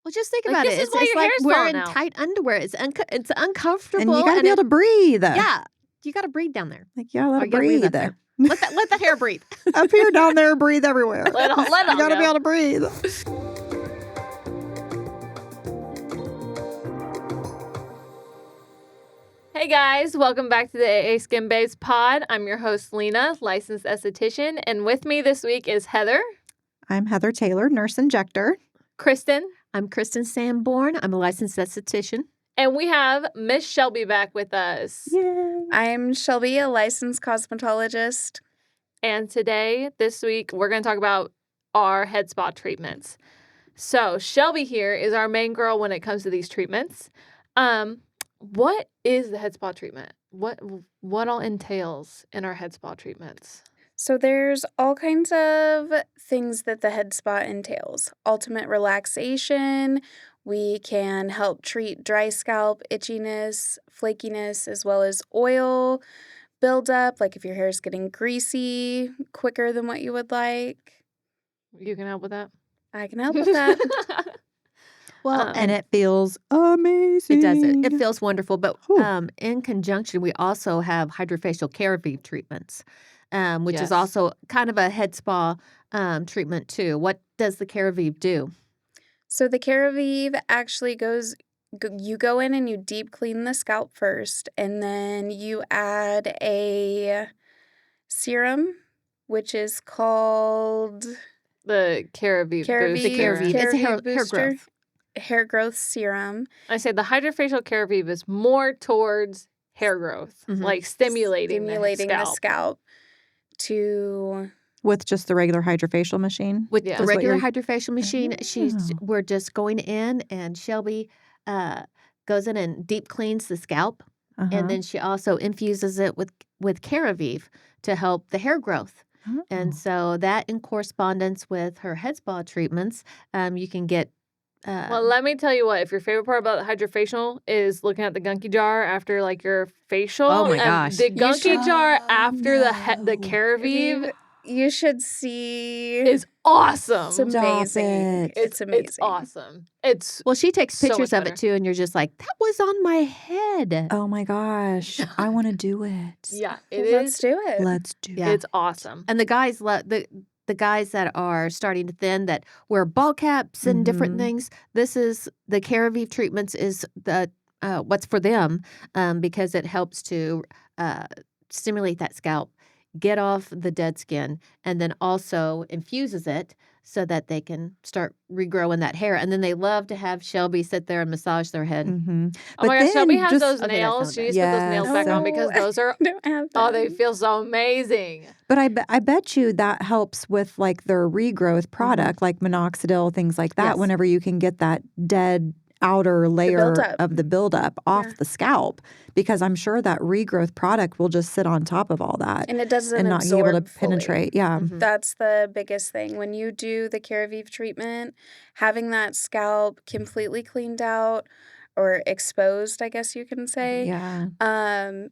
Well, just think Like, about this it. is why It's your like hair's wearing falling out. tight underwear. It's uncomfortable. And you got to be able to breathe. Yeah. You got to breathe down there. Like, yeah, let Or it you gotta breathe breathe. up there. Let that hair breathe. Up here, down there, breathe everywhere. Let it You all got to be go. able to breathe. Hey guys, welcome back to the AA Skin Babes pod. I'm your host, Lena, licensed esthetician, and with me this week is Heather, I'm Heather Taylor, nurse injector. Kristen, I'm Kristen Sanborn. I'm a licensed esthetician. and we have Miss Shelby back with us. Yay. I'm Shelby, a licensed cosmetologist. And today, this week, we're going to talk about our head spa treatments. So Shelby here is our main girl when it comes to these treatments. What is the head spa treatment? What all entails in our head spa treatments? So there's all kinds of things that the head spa entails. Ultimate relaxation. We can help treat dry scalp, itchiness, flakiness, as well as oil buildup, like if your hair is getting greasy quicker than what you would like. You can help with that? I can help with that. Well, And it feels amazing. it does it. It feels wonderful. But Whew. in conjunction, we also have hydrofacial Keravive treatments, which Yes. is also kind of a head spa treatment too. What does the Keravive do? So the Keravive actually you go in and you deep clean the scalp first, and then you add a serum, which is called The Keravive Keravive. booster. Keravive. It's a hair booster. growth. Hair growth serum. I say the hydrofacial Keravive is more towards hair growth, Mhm. like stimulating the scalp to With just the regular hydrofacial machine. With Yeah. the Is what regular you're- hydrofacial machine, Oh. we're just going in, and Shelby goes in and deep cleans the scalp, Uh-huh. and then she also infuses it with Keravive to help the hair growth. And Oh. so that, in correspondence with her head spa treatments, you can get. Well, let me tell you what, if your favorite part about the hydrofacial is looking at the gunky jar after like your facial. Oh my gosh. The You gunky should- jar after the no. Keravive you should see. is awesome. It's Stop amazing. it. It's amazing. It's awesome. It's Well, she takes so much pictures of better. it too, and you're just like, that was on my head. Oh my gosh. I want to do it. yeah, it Well, let's is. do it. Let's do Yeah. it. It's awesome. And the guys, the guys that are starting to thin, that wear ball caps and different Mhm. things, this is the Keravive treatments is the what's for them, because it helps to stimulate that scalp, get off the dead skin, and then also infuses it so that they can start regrowing that hair. And then they love to have Shelby sit there and massage their head. Mm-hmm. Oh my gosh, Shelby has those Okay, that's nails. not She bad. needs to put those nails back on because Oh, those are, I don't have oh, they them. feel so amazing. But I bet you that helps with like their regrowth product, like minoxidil, things like that. Yes. Whenever you can get that dead outer layer buildup. of the buildup off Yeah. the scalp, because I'm sure that regrowth product will just sit on top of all that And it doesn't and not be absorb able to fully. penetrate. Yeah. Mhm. That's the biggest thing. When you do the Keravive treatment, having that scalp completely cleaned out or exposed, I guess you can say, Yeah.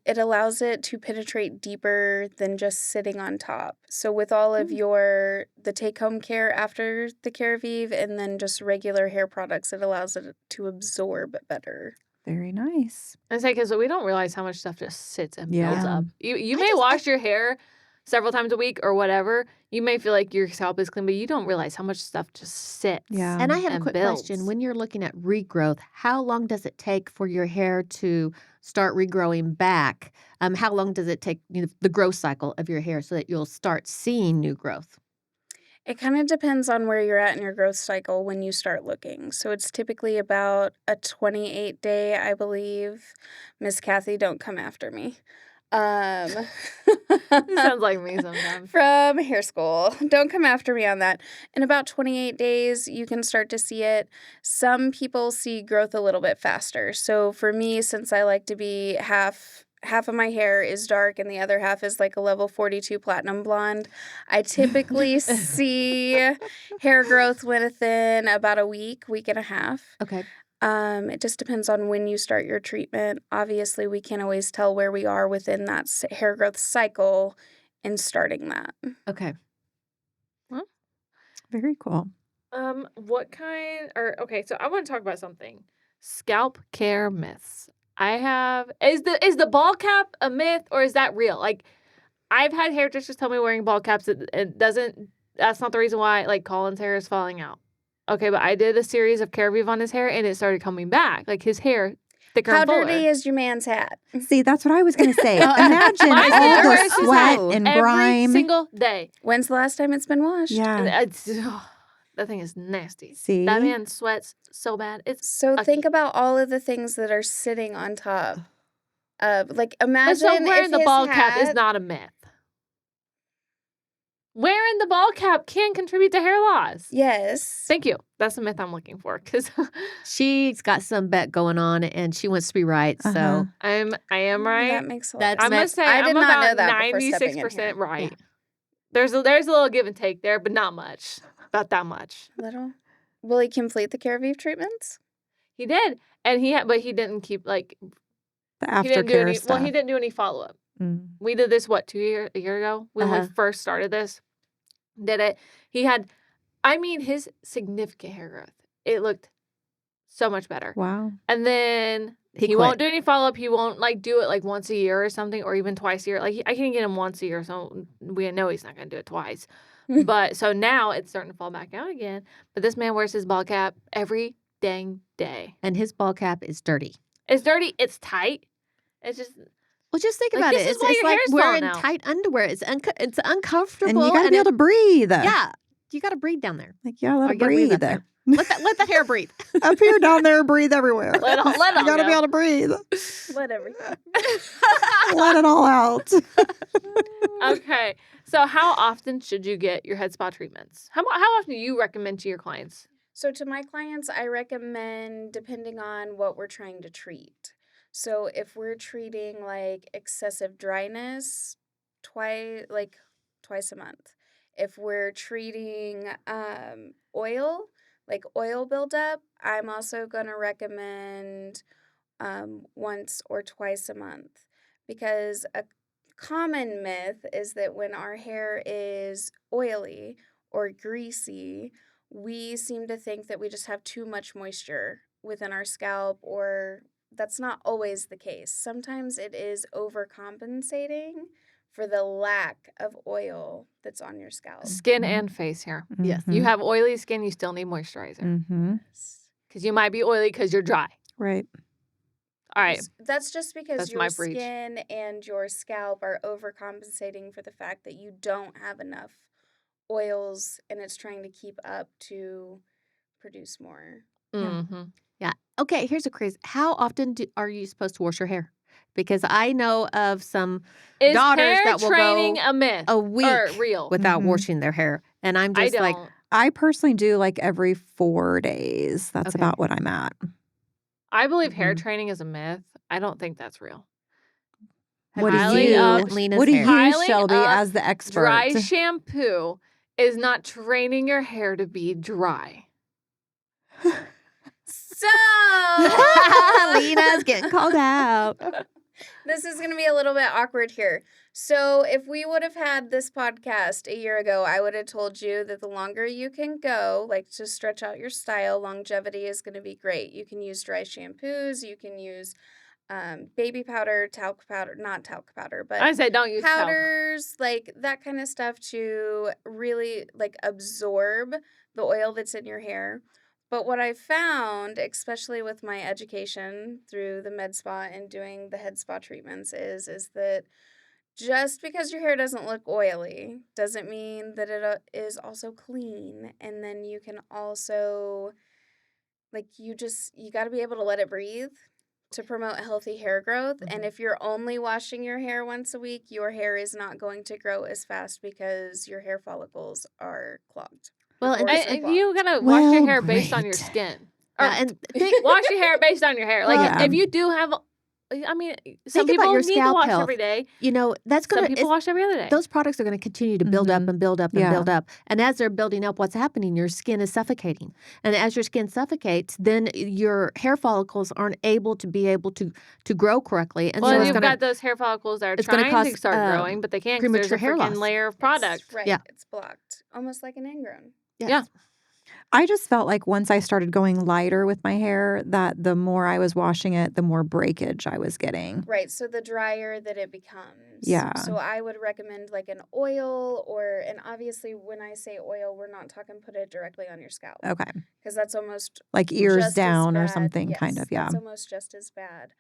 it allows it to penetrate deeper than just sitting on top. So with all of the take-home care after the Keravive and then just regular hair products, it allows it to absorb better. Very nice. I say because we don't realize how much stuff just sits and builds Yeah. up. You may wash your hair several times a week or whatever. You may feel like your scalp is clean, but you don't realize how much stuff just sits. Yeah. And I have a and quick builds. question. When you're looking at regrowth, how long does it take for your hair to start regrowing back? How long does it take, the growth cycle of your hair so that you'll start seeing new growth? It kind of depends on where you're at in your growth cycle when you start looking. So it's typically about a 28-day, I believe. Miss Kathy, don't come after me. It sounds like me sometimes. From hair school. Don't come after me on that. In about 28 days, you can start to see it. Some people see growth a little bit faster. So for me, since I like to be half of my hair is dark and the other half is like a level 42 platinum blonde, I typically see hair growth within about a week and a half. Okay. It just depends on when you start your treatment. Obviously, we can't always tell where we are within that hair growth cycle in starting that. Okay. Very cool. What kind okay, so I want to talk about something. Scalp care myths. Is the ball cap a myth or is that real? Like I've had hairdressers tell me wearing ball caps it doesn't that's not the reason why like Colin's hair is falling out. Okay, but I did a series of CeraVe on his hair and it started coming back. Like his hair thicker How and fuller. dirty is your man's hat? See, that's what I was going to say. Imagine My all hair the is sweat just and every grime. single day. When's the last time it's been washed? Yeah. That thing is nasty. See? That man sweats so bad. It's So Ucky. think about all of the things that are sitting on top of, like, But imagine so wearing if the his ball cap is hat- not a myth. Wearing the ball cap can contribute to hair loss. Yes. Thank you. That's the myth I'm looking for because She's got some bet going on, and she wants to be right. Uh-huh. So I am right. That makes a lot That's of I must say I I'm did not about know that before stepping in 96% here. right. There's a little give and take there, but not much. About that much. Little. Will he complete the CeraVe treatments? He did, and but he didn't keep like The he didn't do aftercare any. stuff. Well, he didn't do any follow up. Mm. We did this a year ago when we first started this. Did it? He had, his significant hair growth. It looked so much better. Wow. And then He he won't quit. do any follow up. He won't like do it like once a year or something, or even twice a year. Like I can get him once a year, so we know he's not gonna do it twice. But so now it's starting to fall back out again. But this man wears his ball cap every dang day. and his ball cap is dirty. It's dirty. It's tight. It's just Well, just think Like, about this it. is It's, why it's your like hair's wearing falling out. tight underwear. It's uncomfortable. And you got to be able to breathe. Yeah, you got to breathe down there. Like, yeah, Or let you it gotta breathe breathe. up there. Let the hair breathe. Up here, down there, breathe everywhere. let You it got to be go. able to breathe. Let everything. Let it all out. Okay. So how often should you get your head spa treatments? How often do you recommend to your clients? So to my clients, I recommend depending on what we're trying to treat. So if we're treating like excessive dryness, twice a month. If we're treating oil, like oil buildup, I'm also going to recommend once or twice a month, because a common myth is that when our hair is oily or greasy, we seem to think that we just have too much moisture within our scalp, or that's not always the case. Sometimes it is overcompensating for the lack of oil that's on your scalp. Skin and face here. Yes. You have oily skin, you still need moisturizer. Mm-hmm. Because you might be oily because you're dry. Right. All right. That's just because That's your my breach. skin and your scalp are overcompensating for the fact that you don't have enough oils, and it's trying to keep up to produce more. Mm-hmm. Okay, here's a crazy. How often are you supposed to wash your hair? Because I know of some Is daughters hair that will training go a myth a week or real? without Mhm. washing their hair, and I'm I just don't. like, I personally do like every 4 days. That's Okay. about what I'm at. I believe hair Mhm. training is a myth. I don't think that's real. What do Piling you, up Lena's what do hair. you, Piling Shelby, up as the expert? Dry shampoo is not training your hair to be dry. So Lena's getting called out. this is going to be a little bit awkward here. So if we would have had this podcast a year ago, I would have told you that the longer you can go, like to stretch out your style, longevity is going to be great. You can use dry shampoos. You can use baby powder, talc powder, not talc powder, but I say don't use talc. powders, like that kind of stuff to really like absorb the oil that's in your hair. But what I found, especially with my education through the med spa and doing the head spa treatments, is that just because your hair doesn't look oily doesn't mean that it is also clean. And then you can also, like, you got to be able to let it breathe to promote healthy hair growth. And if you're only washing your hair once a week, your hair is not going to grow as fast because your hair follicles are clogged. Well, and Or this- And you gotta wash your Well, hair based on your great. skin. Yeah, Or and wash your hair based on your hair. Like Well, if you do have, some Think about people your need to scalp wash health. every day. that's Some gonna. people wash every other day. Those products are going to continue to build up Mhm. and build up and Yeah. build up. And as they're building up, what's happening? Your skin is suffocating. And as your skin suffocates, then your hair follicles aren't able to grow correctly. And well, so it's you've going to got those hair follicles that are it's gonna trying to cause, start growing, but they can't because there's premature a hair freaking loss. layer of product. Right. Yeah. It's blocked. Almost like an ingrown. Yes. Yeah. I just felt like once I started going lighter with my hair, that the more I was washing it, the more breakage I was getting. Right, so the drier that it becomes. Yeah. So I would recommend like an oil and obviously when I say oil, we're not talking put it directly on your scalp. Okay. Because that's almost Like ears just as down or bad. something, kind Yes, of. Yeah. that's almost just as bad.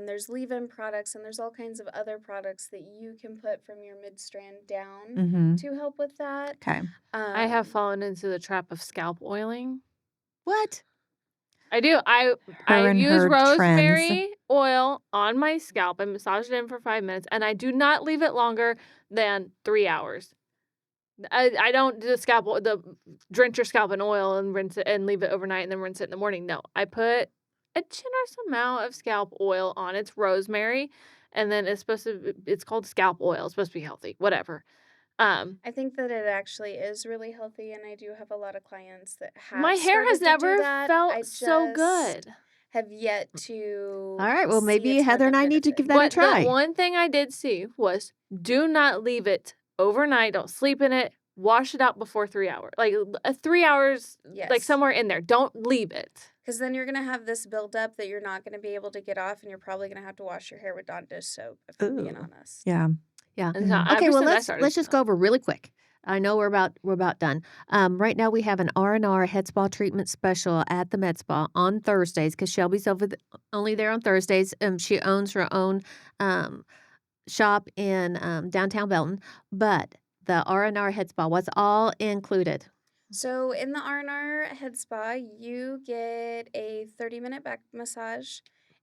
There's leave-in products and there's all kinds of other products that you can put from your mid-strand down Mm-hmm. to help with that. Okay. I have fallen into the trap of scalp oiling. What? I do. I and use her trends. rosemary oil on my scalp. I massage it in for 5 minutes, and I do not leave it longer than 3 hours. I don't do drench your scalp in oil and rinse it and leave it overnight and then rinse it in the morning. No, I put a generous amount of scalp oil on. It's rosemary, and then it's called scalp oil. It's supposed to be healthy. Whatever. I think that it actually is really healthy, and I do have a lot of clients that have My hair has started to do never that. felt I so just good. have yet to All right. Well, see maybe a ton Heather of and I need to give benefit. that a try. The one thing I did see was do not leave it overnight. Don't sleep in it. Wash it out before 3 hours. Like 3 hours, like Yes. somewhere in there. Don't leave it. Because then you're going to have this buildup that you're not going to be able to get off, and you're probably going to have to wash your hair with Dawn dish soap, if I'm being Ooh. honest. Yeah. Yeah. And so Okay. ever Well, since I let's started- just go over really quick. I know we're about done. Right now we have an R&R head spa treatment special at the Med Spa on Thursdays because Shelby's only there on Thursdays. She owns her own shop in downtown Belton, but the R&R head spa, what's all included? So in the R&R Head Spa, you get a 30-minute back massage,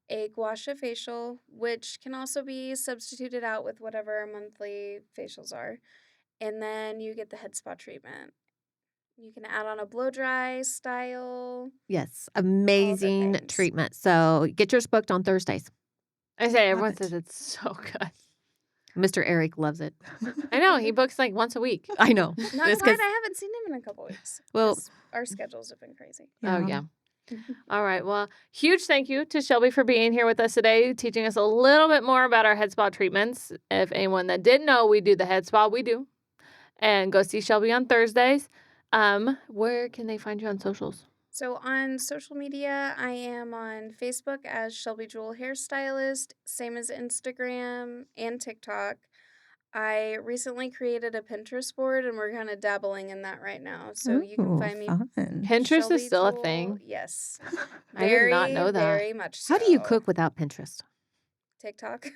a gua sha facial, which can also be substituted out with whatever our monthly facials are. And then you get the head spa treatment. You can add on a blow dry style. Yes, amazing things. treatment. So get yours booked on Thursdays. I say everyone it. says it's so good. Mr. Eric loves it. I know he books like once a week. I know. Not It's glad 'cause- I haven't seen him in a couple weeks. Well- 'cause our schedules have been crazy. Oh yeah. All right. Well, huge thank you to Shelby for being here with us today, teaching us a little bit more about our head spa treatments. If anyone that didn't know we do the head spa, we do. And go see Shelby on Thursdays. Where can they find you on socials? So on social media, I am on Facebook as Shelby Jewell Hairstylist, same as Instagram and TikTok. I recently created a Pinterest board, and we're kind of dabbling in that right now. So you can Ooh, find me. fun. Pinterest Shelby is still a Jewell. thing. Yes. I did not know that. Very much so. How do you cook without Pinterest? TikTok?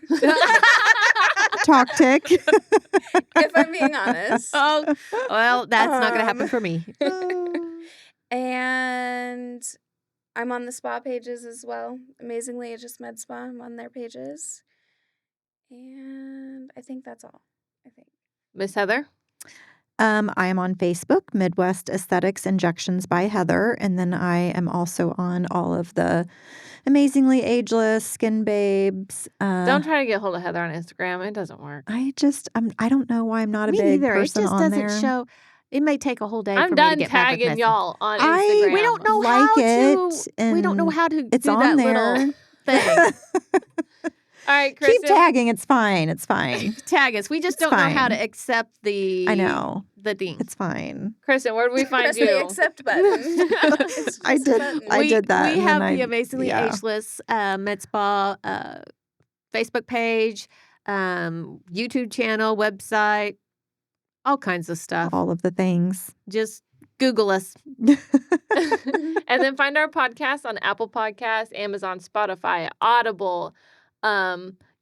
Talk tick. If I'm being honest. Oh, well, that's not going to happen for me. And I'm on the spa pages as well. Amazingly, it's just Med Spa. I'm on their pages. And I think that's all. Miss Heather? I am on Facebook, Midwest Aesthetics Injections by Heather. And then I am also on all of the Amazingly Ageless, Skin Babes. Don't try to get hold of Heather on Instagram. It doesn't work. I don't know why I'm not a Me big neither. It person just on doesn't there. show. It may take a whole day I'm for me to done get back with tagging messages. y'all on I- Instagram. We don't know Like how it, to. We don't know and how to it's do on that there. little thing. All right, Keep Kristen. tagging. It's fine. It's fine. Tag us. We just It's don't know how to fine. accept the. I know. the thing. It's fine. Kristen, where do we find Press you? the accept button. It's I just a did- button. I did that, We and have then the I- Amazingly yeah. Ageless Med Spa Facebook page, YouTube channel, website, all kinds of stuff. All of the things. Just Google us. And then find our podcast on Apple Podcasts, Amazon, Spotify, Audible,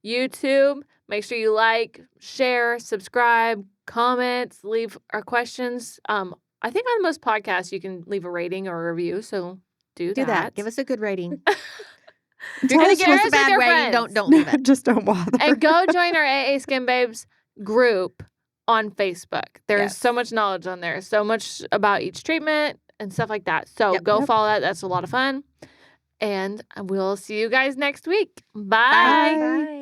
YouTube. Make sure you like, share, subscribe, comment, leave our questions. I think on most podcasts you can leave a rating or a review, so do that. Give us a good rating. If you're Tell gonna us share what's us a with bad your rating. friends. Don't leave it. Just don't bother. And go join our AA Skin Babes group on Facebook. There's Yes. so much knowledge on there, so much about each treatment and stuff like that. So Yep. go follow that. That's a lot of fun. And we'll see you guys next week. Bye. Bye. Bye.